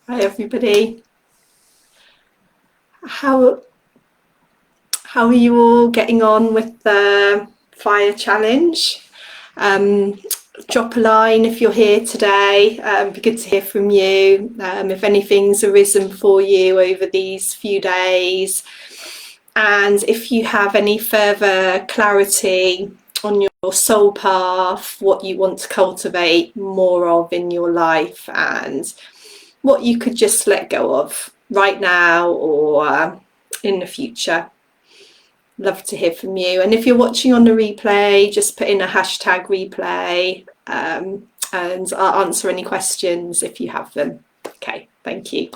Hi everybody. How are you all getting on with the fire challenge? Drop a line if you're here today. It'd be good to hear from you. If anything's arisen for you over these few days, and if you have any further clarity on your soul path, what you want to cultivate more of in your life, and what you could just let go of right now or in the future. Love to hear from you. And if you're watching on the replay, just put in a hashtag replay, and I'll answer any questions if you have them. Okay, thank you.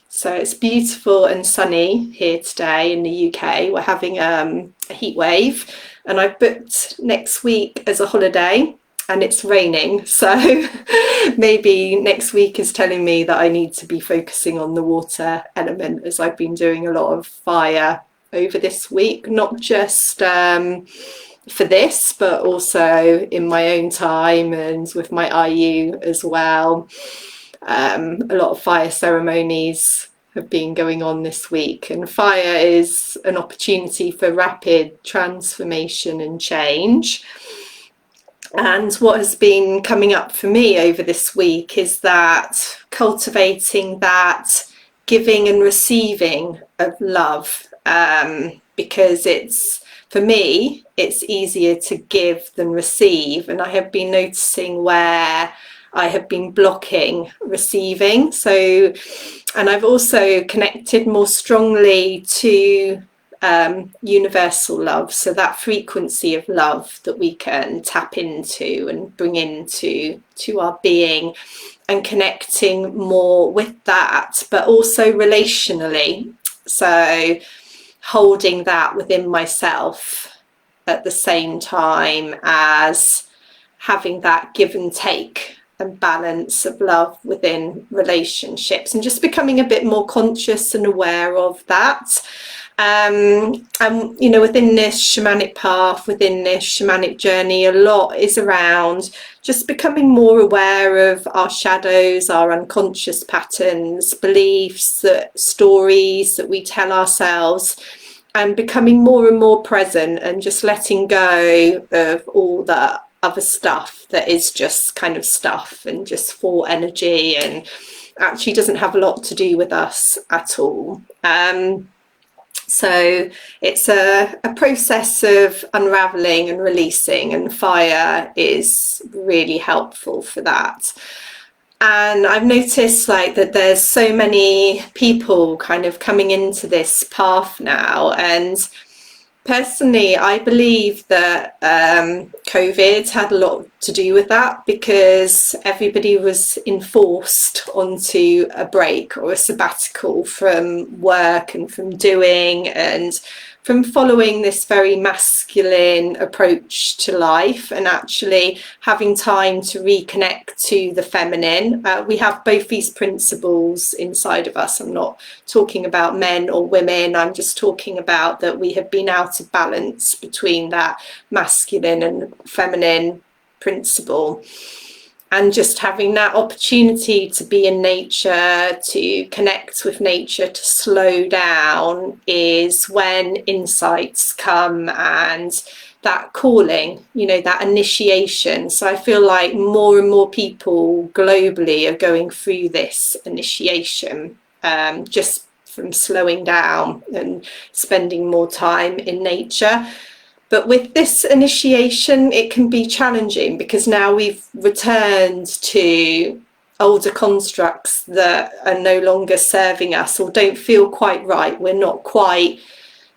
So it's beautiful and sunny here today in the UK. We're having a heat wave, and I've booked next week as a holiday, and it's raining, so maybe next week is telling me that I need to be focusing on the water element, as I've been doing a lot of fire over this week, not just for this, but also in my own time and with my IU as well. A lot of fire ceremonies have been going on this week, and fire is an opportunity for rapid transformation and change. And what has been coming up for me over this week is that cultivating that giving and receiving of love, because for me, it's easier to give than receive. And I have been noticing where I have been blocking receiving. So, and I've also connected more strongly to universal love, so that frequency of love that we can tap into and bring into our being, and connecting more with that, but also relationally, so holding that within myself at the same time as having that give and take and balance of love within relationships, and just becoming a bit more conscious and aware of that. And you know, within this shamanic path, within this shamanic journey, a lot is around just becoming more aware of our shadows, our unconscious patterns, beliefs, stories that we tell ourselves, and becoming more and more present, and just letting go of all the other stuff that is just kind of stuff and just for energy, and actually doesn't have a lot to do with us at all. So it's a process of unraveling and releasing, and fire is really helpful for that. And I've noticed that there's so many people kind of coming into this path now, and personally, I believe that COVID had a lot to do with that, because everybody was enforced onto a break or a sabbatical from work and from doing and from following this very masculine approach to life, and actually having time to reconnect to the feminine. We have both these principles inside of us. I'm not talking about men or women, I'm just talking about that we have been out of balance between that masculine and feminine principle. And just having that opportunity to be in nature, to connect with nature, to slow down, is when insights come, and that calling, you know, that initiation. So I feel like more and more people globally are going through this initiation, just from slowing down and spending more time in nature. But with this initiation, it can be challenging, because now we've returned to older constructs that are no longer serving us or don't feel quite right. We're not quite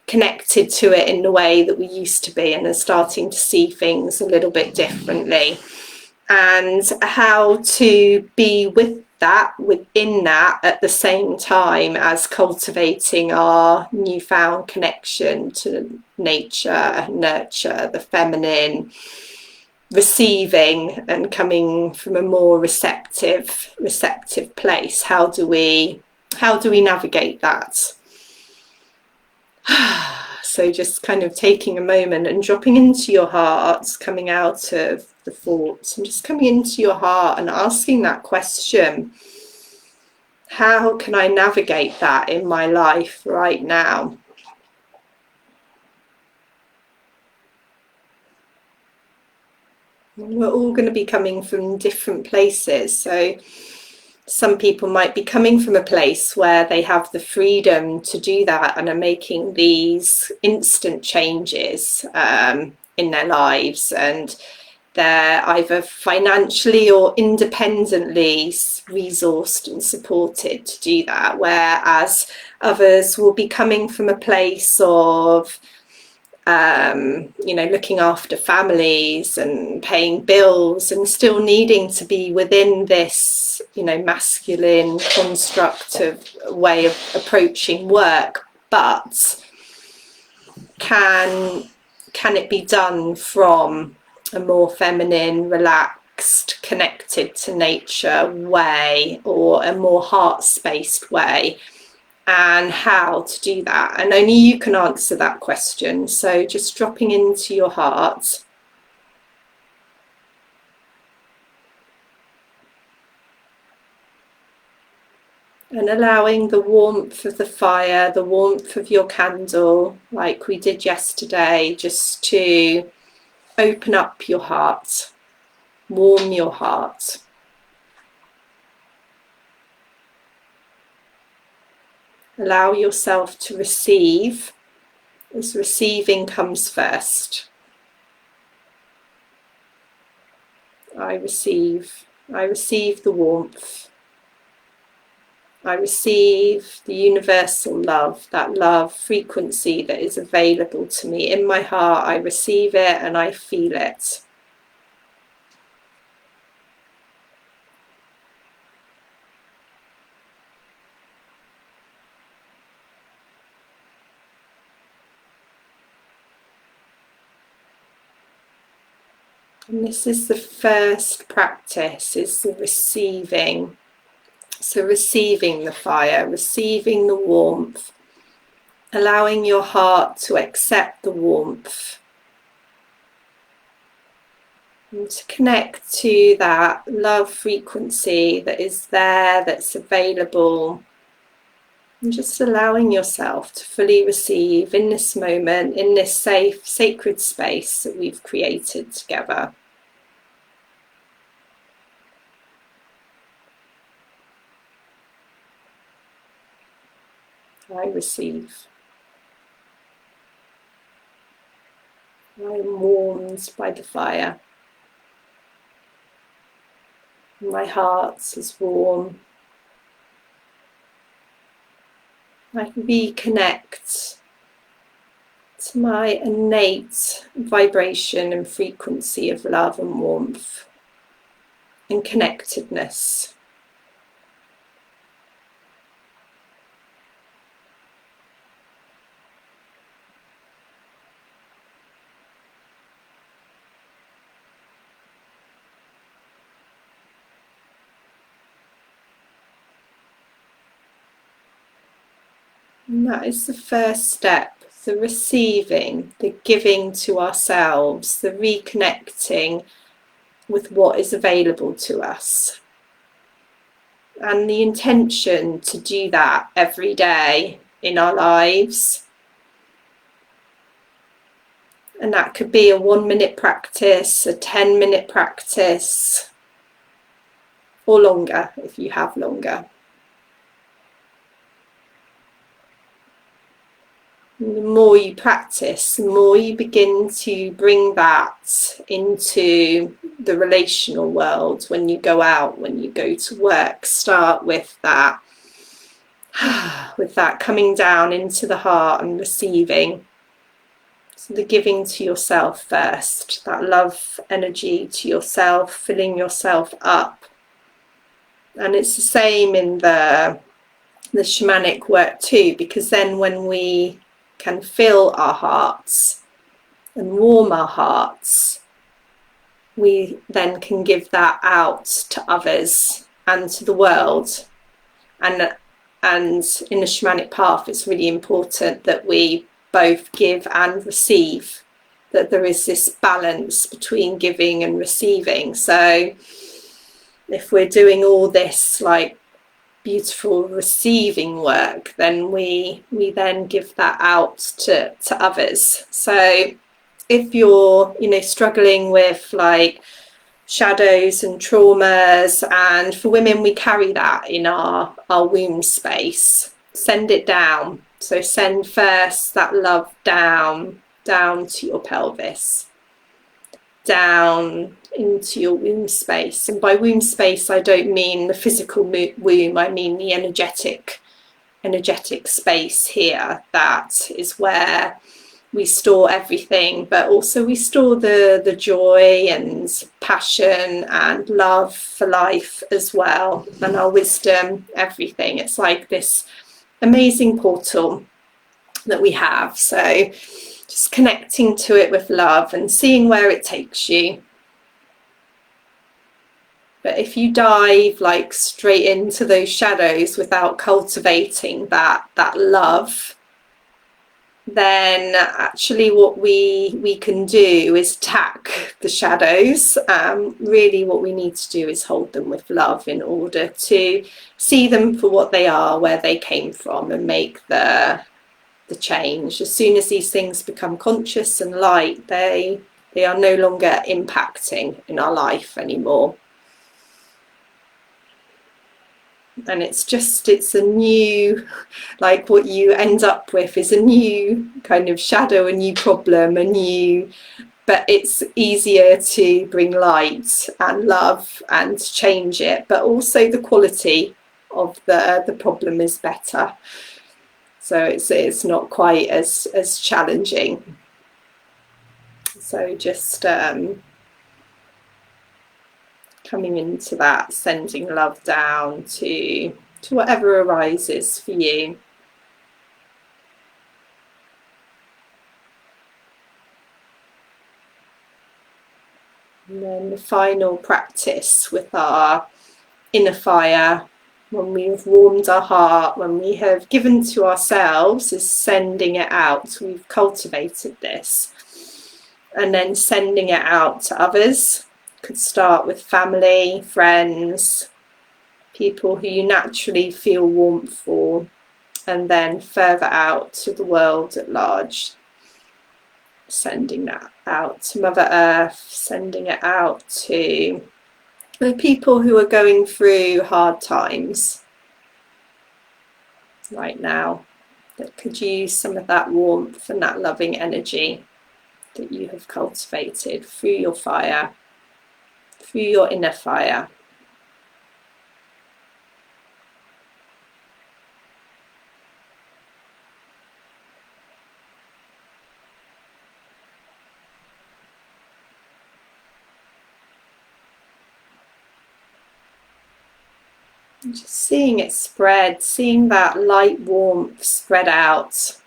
connected to it in the way that we used to be, and are starting to see things a little bit differently. And how to be with that, within that, at the same time as cultivating our newfound connection to nature, nurture, the feminine, receiving, and coming from a more receptive place. How do we navigate that? So just kind of taking a moment and dropping into your heart, coming out of the thoughts and just coming into your heart and asking that question, how can I navigate that in my life right now? We're all going to be coming from different places. So some people might be coming from a place where they have the freedom to do that and are making these instant changes in their lives, and they're either financially or independently resourced and supported to do that, whereas others will be coming from a place of looking after families and paying bills and still needing to be within this, masculine construct of way of approaching work. But can it be done from a more feminine, relaxed, connected to nature way, or a more heart-spaced way? And how to do that, and only you can answer that question. So just dropping into your heart and allowing the warmth of the fire, the warmth of your candle, like we did yesterday, just to open up your heart, warm your heart. Allow yourself to receive, as receiving comes first. I receive the warmth. I receive the universal love, that love frequency that is available to me in my heart. I receive it and I feel it. And this is the first practice, is the receiving. So receiving the fire, receiving the warmth, allowing your heart to accept the warmth and to connect to that love frequency that is there, that's available, and just allowing yourself to fully receive in this moment, in this safe, sacred space that we've created together. I receive. I am warmed by the fire. My heart is warm. I can reconnect to my innate vibration and frequency of love and warmth and connectedness. And that is the first step, the receiving, the giving to ourselves, the reconnecting with what is available to us. And the intention to do that every day in our lives. And that could be a 1-minute practice, a 10-minute practice, or longer if you have longer. And the more you practice, the more you begin to bring that into the relational world when you go out, when you go to work. Start with that, coming down into the heart and receiving. So the giving to yourself first, that love energy to yourself, filling yourself up. And it's the same in the shamanic work too, because then when we can fill our hearts and warm our hearts, we then can give that out to others and to the world. And in the shamanic path, it's really important that we both give and receive, that there is this balance between giving and receiving. So if we're doing all this like beautiful receiving work, then we then give that out to others. So if you're, you know, struggling with like shadows and traumas, and for women we carry that in our womb space, send it down. So send first that love down to your pelvis, down into your womb space. And by womb space I don't mean the physical womb, I mean the energetic space here. That is where we store everything, but also we store the joy and passion and love for life as well, and our wisdom, everything. It's like this amazing portal that we have. So just connecting to it with love and seeing where it takes you. But if you dive like straight into those shadows without cultivating that love, then actually what we can do is attack the shadows. Really what we need to do is hold them with love in order to see them for what they are, where they came from, and make the change. As soon as these things become conscious and light, they are no longer impacting in our life anymore. And it's a new, like what you end up with is a new kind of shadow, a new problem, but it's easier to bring light and love and change it, but also the quality of the problem is better. So it's not quite as challenging. So just coming into that, sending love down to whatever arises for you. And then the final practice with our inner fire, when we've warmed our heart, when we have given to ourselves, is sending it out. We've cultivated this. And then sending it out to others. Could start with family, friends, people who you naturally feel warmth for, and then further out to the world at large. Sending that out to Mother Earth, sending it out to the people who are going through hard times right now, that could use some of that warmth and that loving energy that you have cultivated through your fire, through your inner fire. And just seeing it spread, seeing that light warmth spread out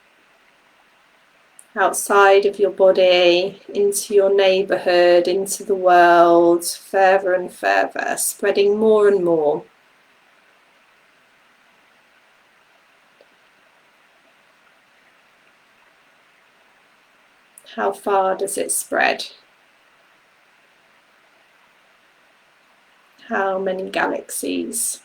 outside of your body, into your neighbourhood, into the world, further and further, spreading more and more. How far does it spread? How many galaxies?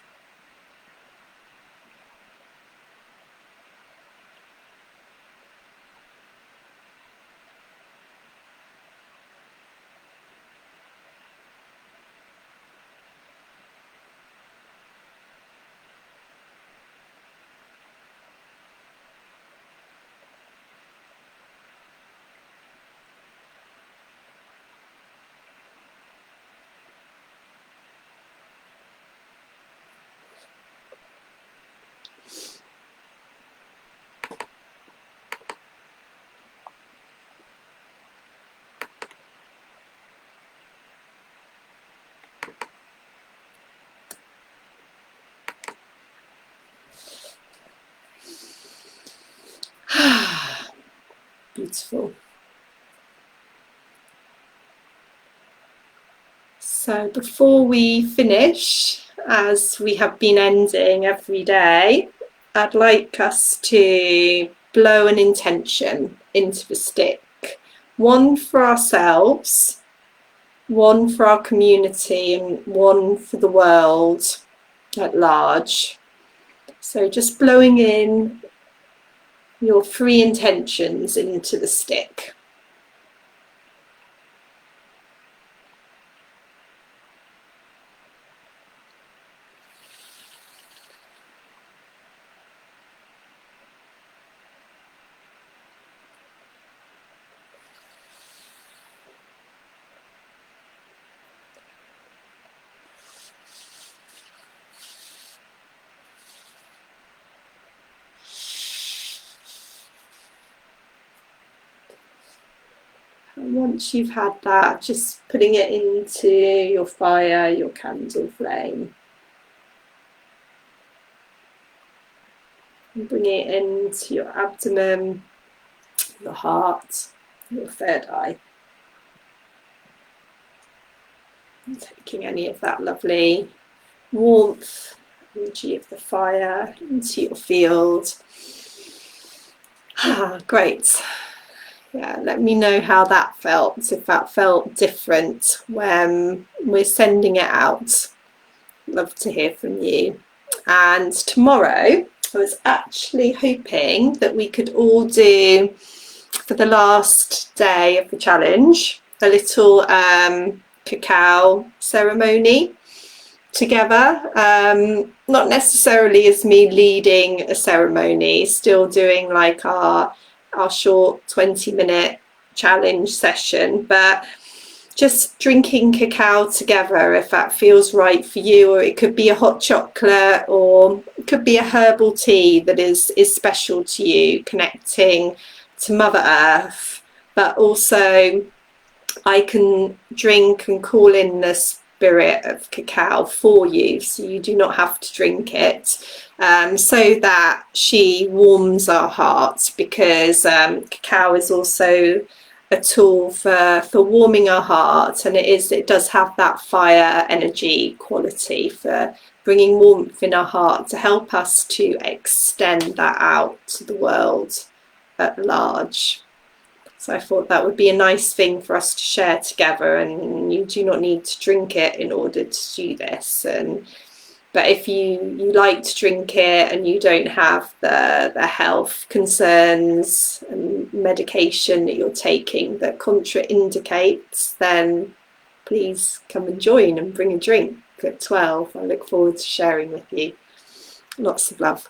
Beautiful. So before we finish, as we have been ending every day, I'd like us to blow an intention into the stick. One for ourselves, one for our community, and one for the world at large. So just blowing in your 3 intentions into the stick. And once you've had that, just putting it into your fire, your candle flame. And bringing it into your abdomen, your heart, your third eye. And taking any of that lovely warmth, energy of the fire into your field. Great. Yeah, let me know how that felt, if that felt different when we're sending it out. Love to hear from you. And tomorrow, I was actually hoping that we could all do, for the last day of the challenge, a little cacao ceremony together. Not necessarily as me leading a ceremony, still doing like our short 20-minute challenge session, but just drinking cacao together if that feels right for you. Or it could be a hot chocolate, or it could be a herbal tea that is special to you, connecting to Mother Earth. But also I can drink and call in the spirit of cacao for you, so you do not have to drink it, so that she warms our hearts, because cacao is also a tool for warming our heart, and it does have that fire energy quality for bringing warmth in our heart to help us to extend that out to the world at large. So I thought that would be a nice thing for us to share together, and you do not need to drink it in order to do this. But if you like to drink it and you don't have the health concerns and medication that you're taking that contraindicates, then please come and join and bring a drink at 12. I look forward to sharing with you. Lots of love.